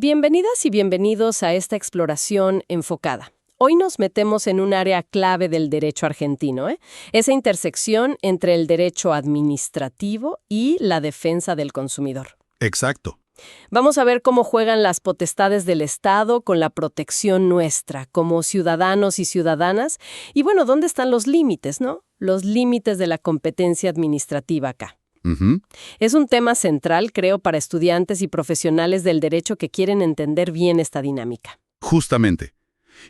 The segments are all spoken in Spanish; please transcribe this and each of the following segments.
Bienvenidas y bienvenidos a esta exploración enfocada. Hoy nos metemos en un área clave del derecho argentino, esa intersección entre el derecho administrativo y la defensa del consumidor. Exacto. Vamos a ver cómo juegan las potestades del Estado con la protección nuestra, como ciudadanos y ciudadanas, y bueno, ¿dónde están los límites, no? Los límites de la competencia administrativa acá. Es un tema central, creo, para estudiantes y profesionales del derecho que quieren entender bien esta dinámica. Justamente.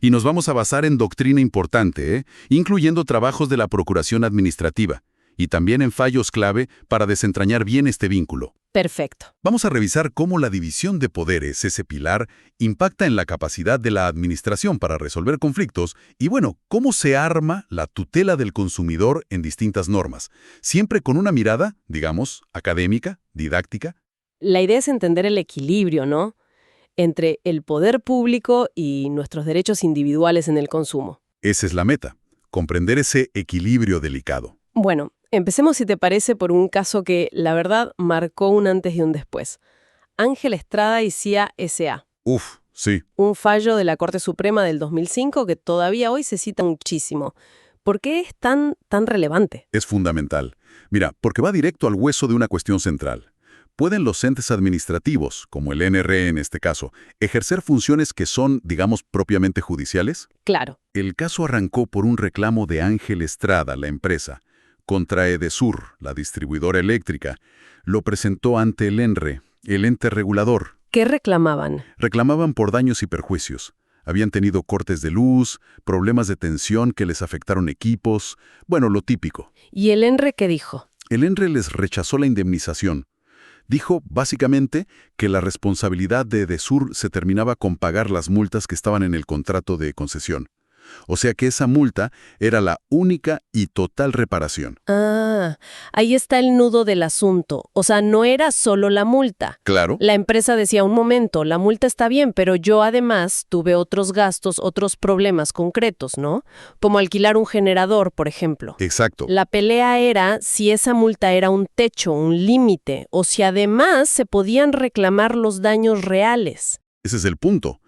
Y nos vamos a basar en doctrina importante, incluyendo trabajos de la Procuración Administrativa, y también en fallos clave para desentrañar bien este vínculo. Perfecto. Vamos a revisar cómo la división de poderes, ese pilar, impacta en la capacidad de la administración para resolver conflictos y, bueno, cómo se arma la tutela del consumidor en distintas normas, siempre con una mirada, digamos, académica, didáctica. La idea es entender el equilibrio, ¿no?, entre el poder público y nuestros derechos individuales en el consumo. Esa es la meta, comprender ese equilibrio delicado. Bueno, empecemos, si te parece, por un caso que, la verdad, marcó un antes y un después. Ángel Estrada y CIA S.A. Sí. Un fallo de la Corte Suprema del 2005 que todavía hoy se cita muchísimo. ¿Por qué es tan relevante? Es fundamental. Mira, porque va directo al hueso de una cuestión central. ¿Pueden los entes administrativos, como el NRE en este caso, ejercer funciones que son, digamos, propiamente judiciales? Claro. El caso arrancó por un reclamo de Ángel Estrada, la empresa, contra Edesur, la distribuidora eléctrica. Lo presentó ante el ENRE, el ente regulador. ¿Qué reclamaban? Reclamaban por daños y perjuicios. Habían tenido cortes de luz, problemas de tensión que les afectaron equipos, bueno, lo típico. ¿Y el ENRE qué dijo? El ENRE les rechazó la indemnización. Dijo, básicamente, que la responsabilidad de Edesur se terminaba con pagar las multas que estaban en el contrato de concesión. O sea que esa multa era la única y total reparación. Ah, ahí está el nudo del asunto. O sea, no era solo la multa. Claro. La empresa decía, un momento, la multa está bien, pero yo además tuve otros gastos, otros problemas concretos, ¿no? Como alquilar un generador, por ejemplo. Exacto. La pelea era si esa multa era un techo, un límite, o si además se podían reclamar los daños reales. Ese es el punto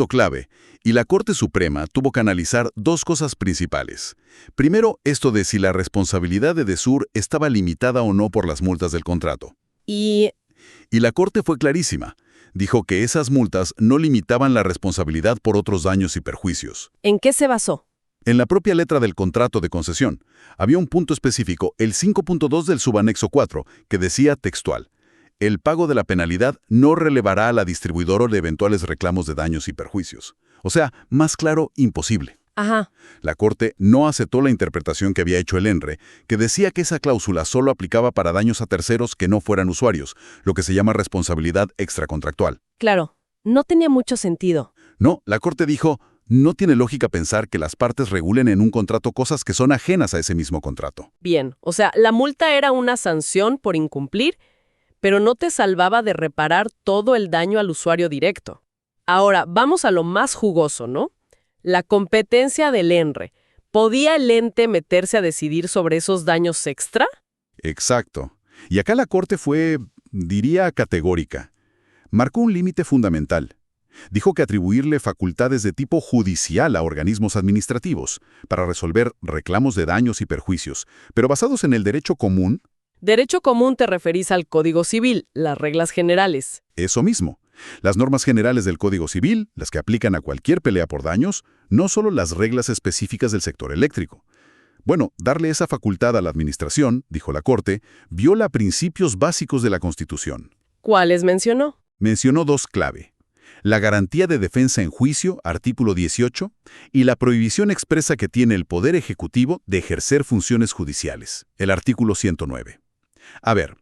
clave. Y la Corte Suprema tuvo que analizar dos cosas principales. Primero, esto de si la responsabilidad de Edesur estaba limitada o no por las multas del contrato. Y la Corte fue clarísima. Dijo que esas multas no limitaban la responsabilidad por otros daños y perjuicios. ¿En qué se basó? En la propia letra del contrato de concesión, había un punto específico, el 5.2 del subanexo 4, que decía textual: el pago de la penalidad no relevará a la distribuidora de eventuales reclamos de daños y perjuicios. O sea, más claro, imposible. Ajá. La Corte no aceptó la interpretación que había hecho el ENRE, que decía que esa cláusula solo aplicaba para daños a terceros que no fueran usuarios, lo que se llama responsabilidad extracontractual. Claro, no tenía mucho sentido. No, la Corte dijo, no tiene lógica pensar que las partes regulen en un contrato cosas que son ajenas a ese mismo contrato. Bien, o sea, la multa era una sanción por incumplir, pero no te salvaba de reparar todo el daño al usuario directo. Ahora, vamos a lo más jugoso, ¿no? La competencia del ENRE. ¿Podía el ente meterse a decidir sobre esos daños extra? Exacto. Y acá la Corte fue, diría, categórica. Marcó un límite fundamental. Dijo que atribuirle facultades de tipo judicial a organismos administrativos para resolver reclamos de daños y perjuicios, pero basados en el derecho común. Derecho común te referís al Código Civil, las reglas generales. Eso mismo. Las normas generales del Código Civil, las que aplican a cualquier pelea por daños, no solo las reglas específicas del sector eléctrico. Bueno, darle esa facultad a la Administración, dijo la Corte, viola principios básicos de la Constitución. ¿Cuáles mencionó? Mencionó dos clave: la garantía de defensa en juicio, artículo 18, y la prohibición expresa que tiene el Poder Ejecutivo de ejercer funciones judiciales, el artículo 109. A ver,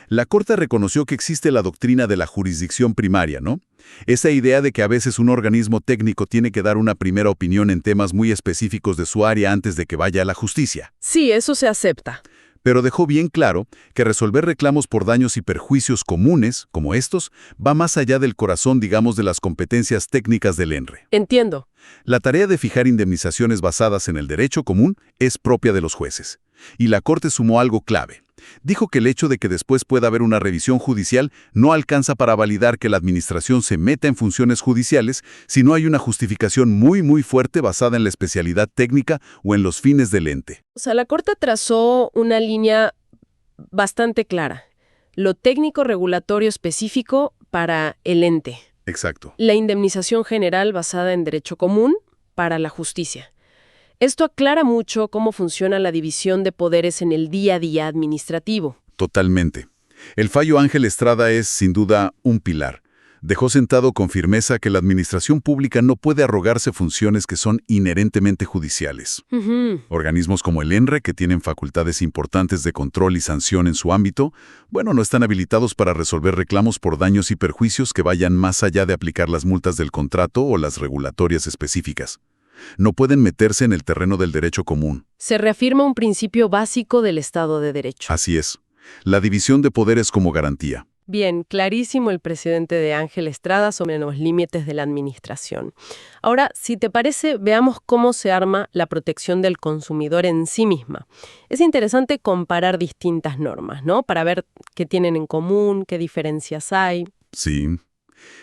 la Corte reconoció que existe la doctrina de la jurisdicción primaria, ¿no? Esa idea de que a veces un organismo técnico tiene que dar una primera opinión en temas muy específicos de su área antes de que vaya a la justicia. Sí, eso se acepta. Pero dejó bien claro que resolver reclamos por daños y perjuicios comunes, como estos, va más allá del corazón, digamos, de las competencias técnicas del ENRE. Entiendo. La tarea de fijar indemnizaciones basadas en el derecho común es propia de los jueces. Y la Corte sumó algo clave. Dijo que el hecho de que después pueda haber una revisión judicial no alcanza para validar que la administración se meta en funciones judiciales si no hay una justificación muy fuerte basada en la especialidad técnica o en los fines del ente. O sea, la Corte trazó una línea bastante clara. Lo técnico regulatorio específico para el ente. Exacto. La indemnización general basada en derecho común para la justicia. Esto aclara mucho cómo funciona la división de poderes en el día a día administrativo. Totalmente. El fallo Ángel Estrada es, sin duda, un pilar. Dejó sentado con firmeza que la administración pública no puede arrogarse funciones que son inherentemente judiciales. Organismos como el ENRE, que tienen facultades importantes de control y sanción en su ámbito, no están habilitados para resolver reclamos por daños y perjuicios que vayan más allá de aplicar las multas del contrato o las regulatorias específicas. No pueden meterse en el terreno del derecho común. Se reafirma un principio básico del Estado de Derecho. Así es. La división de poderes como garantía. Bien, clarísimo el presidente de Ángel Estrada sobre los límites de la administración. Ahora, si te parece, veamos cómo se arma la protección del consumidor en sí misma. Es interesante comparar distintas normas, ¿no? Para ver qué tienen en común, qué diferencias hay. Sí.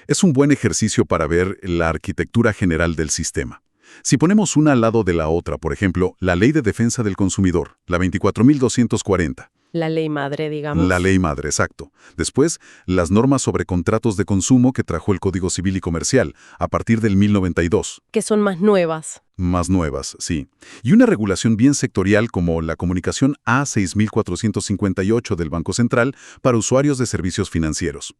Es un buen ejercicio para ver la arquitectura general del sistema. Si ponemos una al lado de la otra, por ejemplo, la Ley de Defensa del Consumidor, la 24.240. La ley madre, digamos. La ley madre, exacto. Después, las normas sobre contratos de consumo que trajo el Código Civil y Comercial, a partir del 1092. Que son más nuevas. Más nuevas, sí. Y una regulación bien sectorial como la Comunicación A6458 del Banco Central para usuarios de servicios financieros.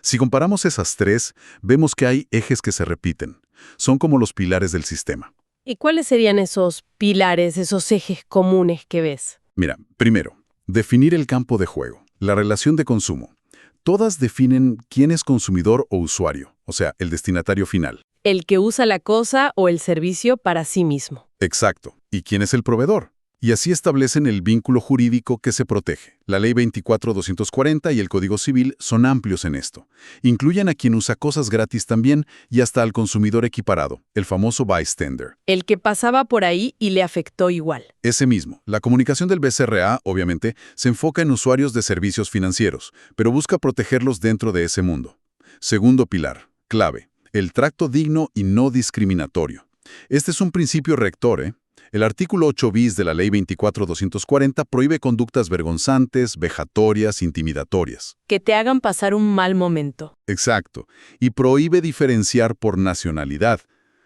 Si comparamos esas tres, vemos que hay ejes que se repiten. Son como los pilares del sistema. ¿Y cuáles serían esos pilares, esos ejes comunes que ves? Mira, primero, definir el campo de juego, la relación de consumo. Todas definen quién es consumidor o usuario, o sea, el destinatario final. El que usa la cosa o el servicio para sí mismo. Exacto. ¿Y quién es el proveedor? Y así establecen el vínculo jurídico que se protege. La Ley 24.240 y el Código Civil son amplios en esto. Incluyen a quien usa cosas gratis también y hasta al consumidor equiparado, el famoso bystander. El que pasaba por ahí y le afectó igual. Ese mismo. La comunicación del BCRA, obviamente, se enfoca en usuarios de servicios financieros, pero busca protegerlos dentro de ese mundo. Segundo pilar, clave, el trato digno y no discriminatorio. Este es un principio rector, ¿eh? El artículo 8 bis de la Ley 24.240 prohíbe conductas vergonzantes, vejatorias, intimidatorias. Que te hagan pasar un mal momento. Exacto. Y prohíbe diferenciar por nacionalidad.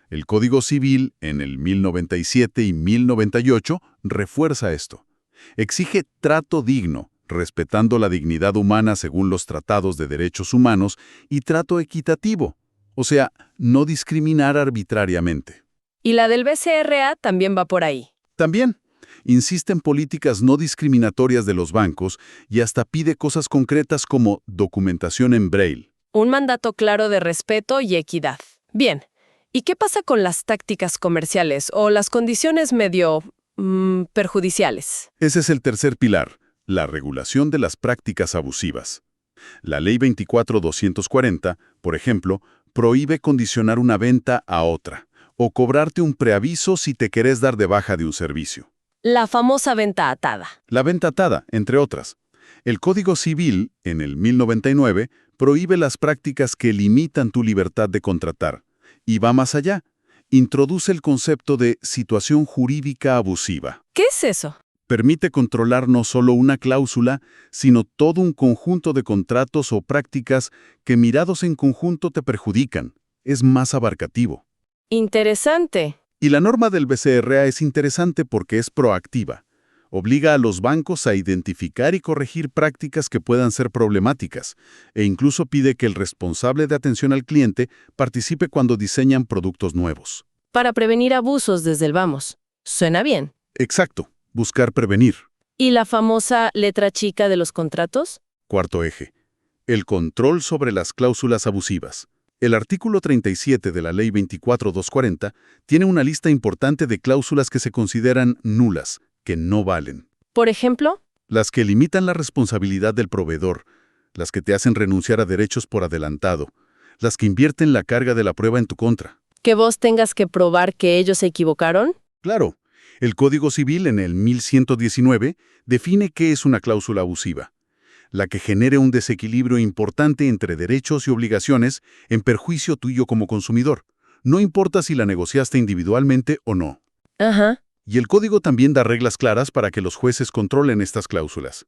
El Código Civil, en el 1097 y 1098, refuerza esto. Exige trato digno, respetando la dignidad humana según los tratados de derechos humanos, y trato equitativo, o sea, no discriminar arbitrariamente. Y la del BCRA también va por ahí. También insiste en políticas no discriminatorias de los bancos y hasta pide cosas concretas como documentación en braille. Un mandato claro de respeto y equidad. Bien, ¿y qué pasa con las tácticas comerciales o las condiciones medio perjudiciales? Ese es el tercer pilar, la regulación de las prácticas abusivas. La Ley 24.240, por ejemplo, prohíbe condicionar una venta a otra o cobrarte un preaviso si te querés dar de baja de un servicio. La famosa venta atada. La venta atada, entre otras. El Código Civil, en el 1099, prohíbe las prácticas que limitan tu libertad de contratar. Y va más allá. Introduce el concepto de situación jurídica abusiva. ¿Qué es eso? Permite controlar no solo una cláusula, sino todo un conjunto de contratos o prácticas que mirados en conjunto te perjudican. Es más abarcativo. Interesante. Y la norma del BCRA es interesante porque es proactiva. Obliga a los bancos a identificar y corregir prácticas que puedan ser problemáticas, e incluso pide que el responsable de atención al cliente participe cuando diseñan productos nuevos. Para prevenir abusos desde el vamos. Suena bien. Exacto, buscar prevenir. ¿Y la famosa letra chica de los contratos? Cuarto eje, el control sobre las cláusulas abusivas. El artículo 37 de la Ley 24.240 tiene una lista importante de cláusulas que se consideran nulas, que no valen. Por ejemplo, las que limitan la responsabilidad del proveedor, las que te hacen renunciar a derechos por adelantado, las que invierten la carga de la prueba en tu contra. ¿que vos tengas que probar que ellos se equivocaron? Claro, El Código Civil, en el 1119, define qué es una cláusula abusiva: la que genere un desequilibrio importante entre derechos y obligaciones en perjuicio tuyo como consumidor. No importa si la negociaste individualmente o no. Ajá. Y el código también da reglas claras para que los jueces controlen estas cláusulas.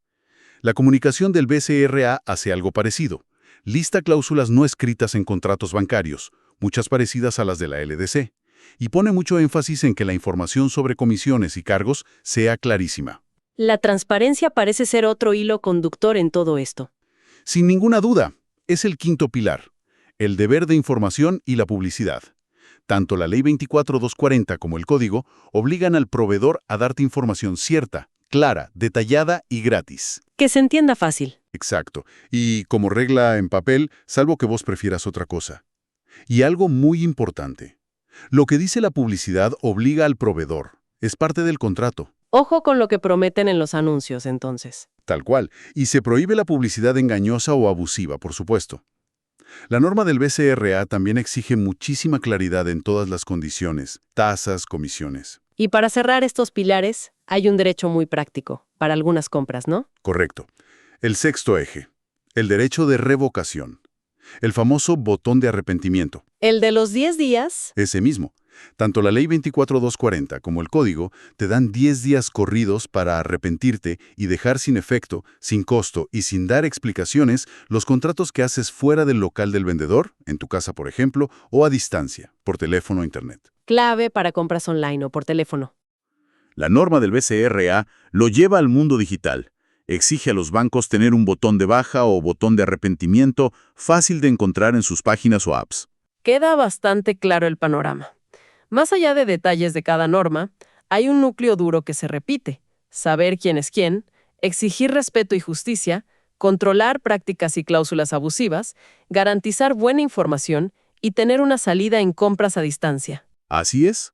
La comunicación del BCRA hace algo parecido. Lista cláusulas no escritas en contratos bancarios, muchas parecidas a las de la LDC, y pone mucho énfasis en que la información sobre comisiones y cargos sea clarísima. La transparencia parece ser otro hilo conductor en todo esto. Sin ninguna duda, es el quinto pilar: el deber de información y la publicidad. Tanto la Ley 24240 como el Código obligan al proveedor a darte información cierta, clara, detallada y gratis. Que se entienda fácil. Exacto. Y como regla en papel, salvo que vos prefieras otra cosa. Y algo muy importante: lo que dice la publicidad obliga al proveedor. Es parte del contrato. Ojo con lo que prometen en los anuncios, entonces. Tal cual. Y se prohíbe la publicidad engañosa o abusiva, por supuesto. La norma del BCRA también exige muchísima claridad en todas las condiciones: tasas, comisiones. Y para cerrar estos pilares, hay un derecho muy práctico, para algunas compras, ¿no? Correcto. El sexto eje: el derecho de revocación. El famoso botón de arrepentimiento. El de los 10 días. Ese mismo. Tanto la Ley 24240 como el Código te dan 10 días corridos para arrepentirte y dejar sin efecto, sin costo y sin dar explicaciones los contratos que haces fuera del local del vendedor, en tu casa por ejemplo, o a distancia, por teléfono o internet. Clave para compras online o por teléfono. La norma del BCRA lo lleva al mundo digital. Exige a los bancos tener un botón de baja o botón de arrepentimiento fácil de encontrar en sus páginas o apps. Queda bastante claro el panorama. Más allá de detalles de cada norma, hay un núcleo duro que se repite: saber quién es quién, exigir respeto y justicia, controlar prácticas y cláusulas abusivas, garantizar buena información y tener una salida en compras a distancia. Así es.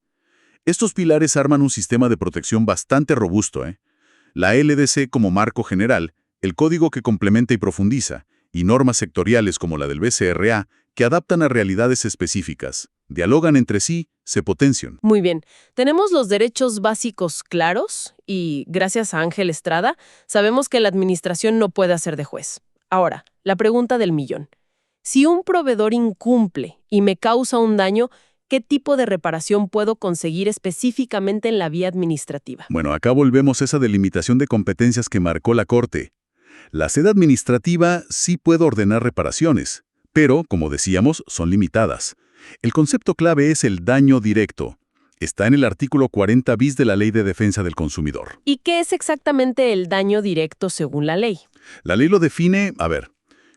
Estos pilares arman un sistema de protección bastante robusto, La LDC como marco general, el código que complementa y profundiza, y normas sectoriales como la del BCRA que adaptan a realidades específicas, dialogan entre sí, se potencian. Muy bien, tenemos los derechos básicos claros y, gracias a Ángel Estrada, sabemos que la administración no puede hacer de juez. Ahora, la pregunta del millón. Si un proveedor incumple y me causa un daño, ¿qué tipo de reparación puedo conseguir específicamente en la vía administrativa? Bueno, acá volvemos a esa delimitación de competencias que marcó la Corte. La sede administrativa sí puede ordenar reparaciones, pero, como decíamos, son limitadas. El concepto clave es el daño directo. Está en el artículo 40 bis de la Ley de Defensa del Consumidor. ¿Y qué es exactamente el daño directo según la ley? La ley lo define,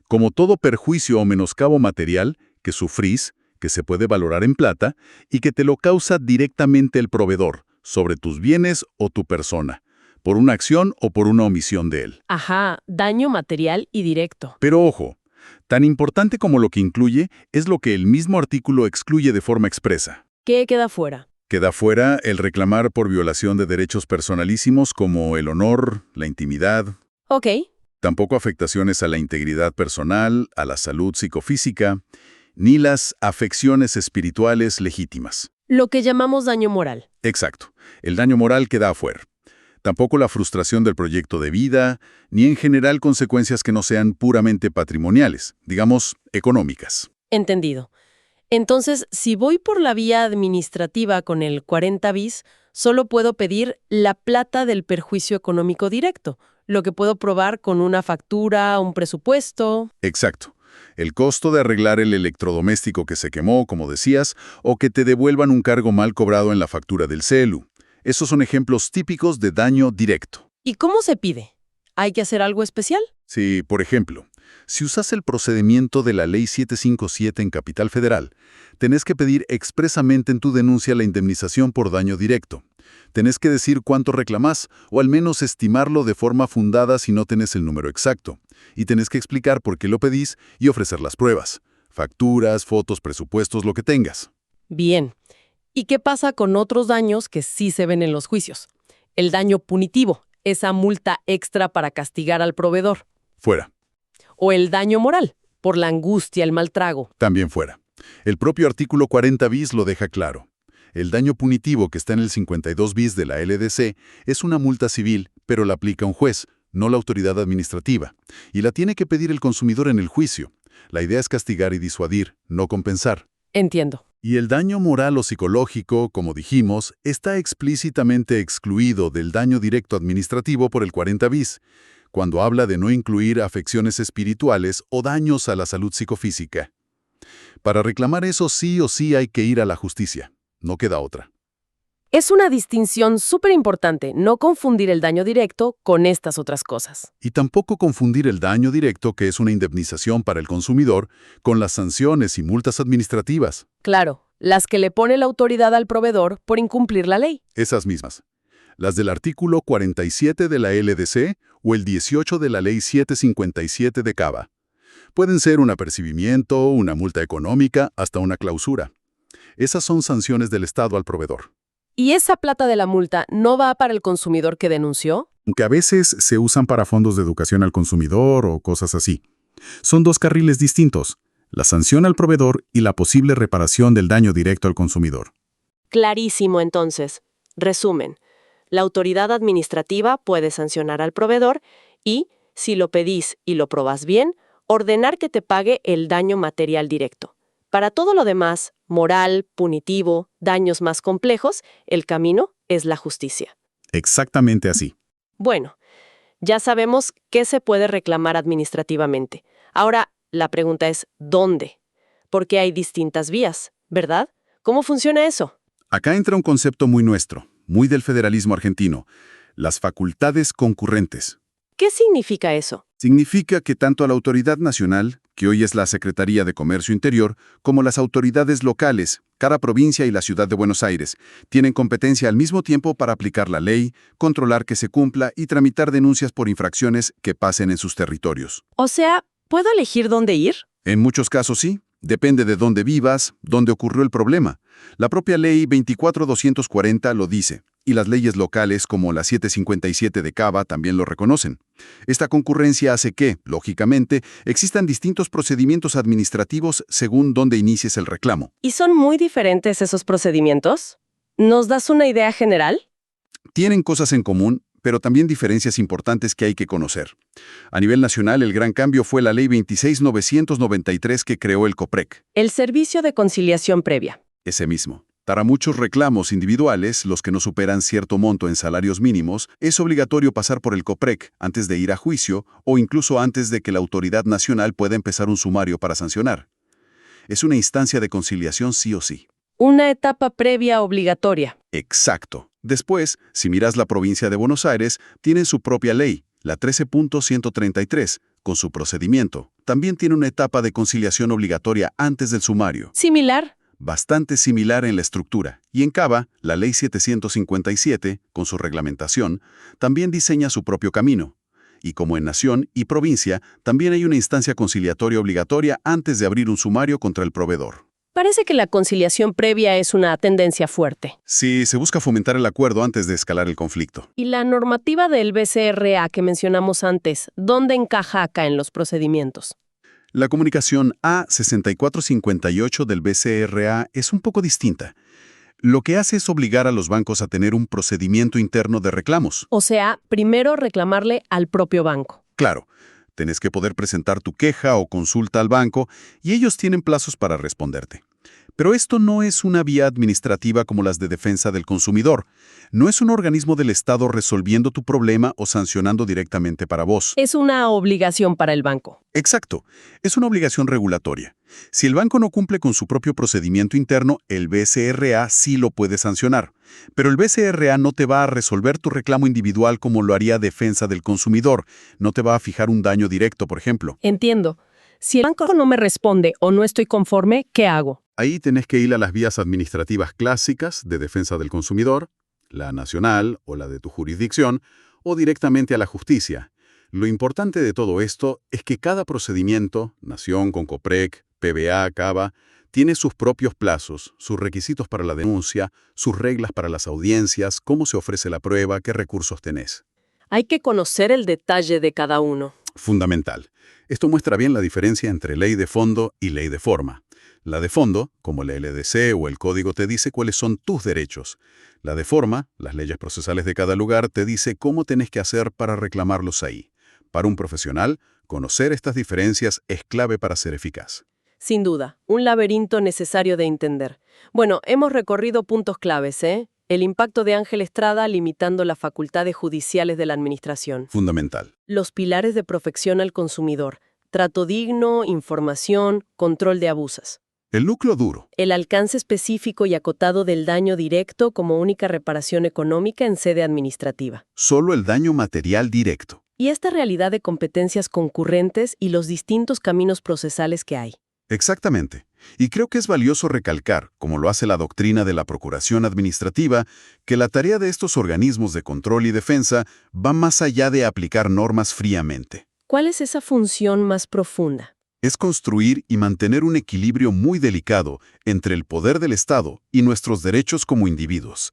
como todo perjuicio o menoscabo material que sufrís, que se puede valorar en plata, y que te lo causa directamente el proveedor, sobre tus bienes o tu persona, por una acción o por una omisión de él. Ajá, daño material y directo. Pero ojo, tan importante como lo que incluye es lo que el mismo artículo excluye de forma expresa. ¿Qué queda fuera? Queda fuera el reclamar por violación de derechos personalísimos como el honor, la intimidad. Ok. Tampoco afectaciones a la integridad personal, a la salud psicofísica, ni las afecciones espirituales legítimas. Lo que llamamos daño moral. Exacto. El daño moral queda afuera. Tampoco la frustración del proyecto de vida, ni en general consecuencias que no sean puramente patrimoniales, digamos, económicas. Entendido. Entonces, si voy por la vía administrativa con el 40 bis, solo puedo pedir la plata del perjuicio económico directo, lo que puedo probar con una factura, un presupuesto. Exacto. El costo de arreglar el electrodoméstico que se quemó, como decías, o que te devuelvan un cargo mal cobrado en la factura del celu. Esos son ejemplos típicos de daño directo. ¿Y cómo se pide? ¿Hay que hacer algo especial? Sí, por ejemplo, si usas el procedimiento de la Ley 757 en Capital Federal, tenés que pedir expresamente en tu denuncia la indemnización por daño directo. Tenés que decir cuánto reclamás, o al menos estimarlo de forma fundada si no tenés el número exacto. Y tenés que explicar por qué lo pedís y ofrecer las pruebas. Facturas, fotos, presupuestos, lo que tengas. Bien. ¿Y qué pasa con otros daños que sí se ven en los juicios? El daño punitivo, esa multa extra para castigar al proveedor. Fuera. O el daño moral, por la angustia, el mal trago. También fuera. El propio artículo 40 bis lo deja claro. El daño punitivo que está en el 52 bis de la LDC es una multa civil, pero la aplica un juez, no la autoridad administrativa, y la tiene que pedir el consumidor en el juicio. La idea es castigar y disuadir, no compensar. Entiendo. Y el daño moral o psicológico, como dijimos, está explícitamente excluido del daño directo administrativo por el 40 bis, cuando habla de no incluir afecciones espirituales o daños a la salud psicofísica. Para reclamar eso sí o sí hay que ir a la justicia, no queda otra. Es una distinción súper importante, no confundir el daño directo con estas otras cosas. Y tampoco confundir el daño directo, que es una indemnización para el consumidor, con las sanciones y multas administrativas. Claro, las que le pone la autoridad al proveedor por incumplir la ley. Esas mismas. Las del artículo 47 de la LDC o el 18 de la Ley 757 de CABA. Pueden ser un apercibimiento, una multa económica, hasta una clausura. Esas son sanciones del Estado al proveedor. ¿Y esa plata de la multa no va para el consumidor que denunció? Aunque a veces se usan para fondos de educación al consumidor o cosas así. Son dos carriles distintos, la sanción al proveedor y la posible reparación del daño directo al consumidor. Clarísimo, entonces. Resumen. La autoridad administrativa puede sancionar al proveedor y, si lo pedís y lo probás bien, ordenar que te pague el daño material directo. Para todo lo demás, moral, punitivo, daños más complejos, el camino es la justicia. Exactamente así. Bueno, ya sabemos qué se puede reclamar administrativamente. Ahora, la pregunta es ¿dónde? Porque hay distintas vías, ¿verdad? ¿Cómo funciona eso? Acá entra un concepto muy nuestro, muy del federalismo argentino, las facultades concurrentes. ¿Qué significa eso? Significa que tanto a la autoridad nacional, que hoy es la Secretaría de Comercio Interior, como las autoridades locales, cada provincia y la ciudad de Buenos Aires, tienen competencia al mismo tiempo para aplicar la ley, controlar que se cumpla y tramitar denuncias por infracciones que pasen en sus territorios. O sea, ¿puedo elegir dónde ir? En muchos casos sí. Depende de dónde vivas, dónde ocurrió el problema. La propia ley 24240 lo dice, y las leyes locales como la 757 de CABA también lo reconocen. Esta concurrencia hace que, lógicamente, existan distintos procedimientos administrativos según dónde inicies el reclamo. ¿Y son muy diferentes esos procedimientos? ¿Nos das una idea general? Tienen cosas en común, pero también diferencias importantes que hay que conocer. A nivel nacional, el gran cambio fue la Ley 26.993 que creó el COPREC. El servicio de conciliación previa. Ese mismo. Para muchos reclamos individuales, los que no superan cierto monto en salarios mínimos, es obligatorio pasar por el COPREC antes de ir a juicio o incluso antes de que la autoridad nacional pueda empezar un sumario para sancionar. Es una instancia de conciliación sí o sí. Una etapa previa obligatoria. Exacto. Después, si miras la provincia de Buenos Aires, tienen su propia ley, la 13.133, con su procedimiento. También tiene una etapa de conciliación obligatoria antes del sumario. ¿Similar? Bastante similar en la estructura. Y en CABA, la Ley 757, con su reglamentación, también diseña su propio camino. Y como en nación y provincia, también hay una instancia conciliatoria obligatoria antes de abrir un sumario contra el proveedor. Parece que la conciliación previa es una tendencia fuerte. Sí, se busca fomentar el acuerdo antes de escalar el conflicto. ¿Y la normativa del BCRA que mencionamos antes, dónde encaja acá en los procedimientos? La comunicación A6458 del BCRA es un poco distinta. Lo que hace es obligar a los bancos a tener un procedimiento interno de reclamos. O sea, primero reclamarle al propio banco. Claro, tenés que poder presentar tu queja o consulta al banco y ellos tienen plazos para responderte. Pero esto no es una vía administrativa como las de defensa del consumidor. No es un organismo del Estado resolviendo tu problema o sancionando directamente para vos. Es una obligación para el banco. Exacto. Es una obligación regulatoria. Si el banco no cumple con su propio procedimiento interno, el BCRA sí lo puede sancionar. Pero el BCRA no te va a resolver tu reclamo individual como lo haría defensa del consumidor. No te va a fijar un daño directo, por ejemplo. Entiendo. Si el banco no me responde o no estoy conforme, ¿qué hago? Ahí tenés que ir a las vías administrativas clásicas de defensa del consumidor, la nacional o la de tu jurisdicción, o directamente a la justicia. Lo importante de todo esto es que cada procedimiento, nación con COPREC, PBA, CABA, tiene sus propios plazos, sus requisitos para la denuncia, sus reglas para las audiencias, cómo se ofrece la prueba, qué recursos tenés. Hay que conocer el detalle de cada uno. Fundamental. Esto muestra bien la diferencia entre ley de fondo y ley de forma. La de fondo, como la LDC o el código, te dice cuáles son tus derechos. La de forma, las leyes procesales de cada lugar, te dice cómo tenés que hacer para reclamarlos ahí. Para un profesional, conocer estas diferencias es clave para ser eficaz. Sin duda, un laberinto necesario de entender. Bueno, hemos recorrido puntos claves, ¿eh? El impacto de Ángel Estrada limitando las facultades judiciales de la administración. Fundamental. Los pilares de protección al consumidor. Trato digno, información, control de abusos. El núcleo duro. El alcance específico y acotado del daño directo como única reparación económica en sede administrativa. Solo el daño material directo. Y esta realidad de competencias concurrentes y los distintos caminos procesales que hay. Exactamente. Y creo que es valioso recalcar, como lo hace la doctrina de la Procuración Administrativa, que la tarea de estos organismos de control y defensa va más allá de aplicar normas fríamente. ¿Cuál es esa función más profunda? Es construir y mantener un equilibrio muy delicado entre el poder del Estado y nuestros derechos como individuos.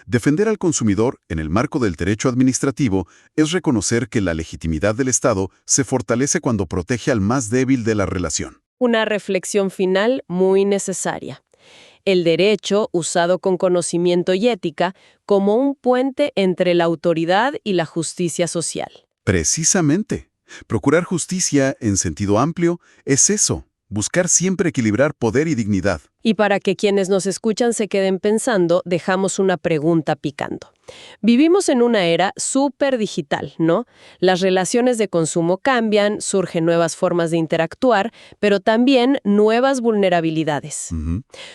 Defender al consumidor en el marco del derecho administrativo es reconocer que la legitimidad del Estado se fortalece cuando protege al más débil de la relación. Una reflexión final muy necesaria. El derecho, usado con conocimiento y ética, como un puente entre la autoridad y la justicia social. Precisamente. Procurar justicia en sentido amplio es eso, buscar siempre equilibrar poder y dignidad. Y para que quienes nos escuchan se queden pensando, dejamos una pregunta picando. Vivimos en una era súper digital, ¿no? Las relaciones de consumo cambian, surgen nuevas formas de interactuar, pero también nuevas vulnerabilidades.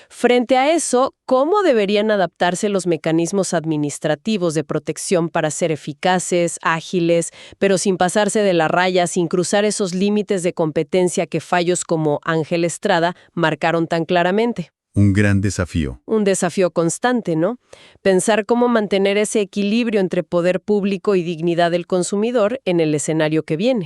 Frente a eso, ¿cómo deberían adaptarse los mecanismos administrativos de protección para ser eficaces, ágiles, pero sin pasarse de la raya, sin cruzar esos límites de competencia que fallos como Ángel Estrada marcaron tan claramente? Un gran desafío. Un desafío constante, ¿no? Pensar cómo mantener ese equilibrio entre poder público y dignidad del consumidor en el escenario que viene.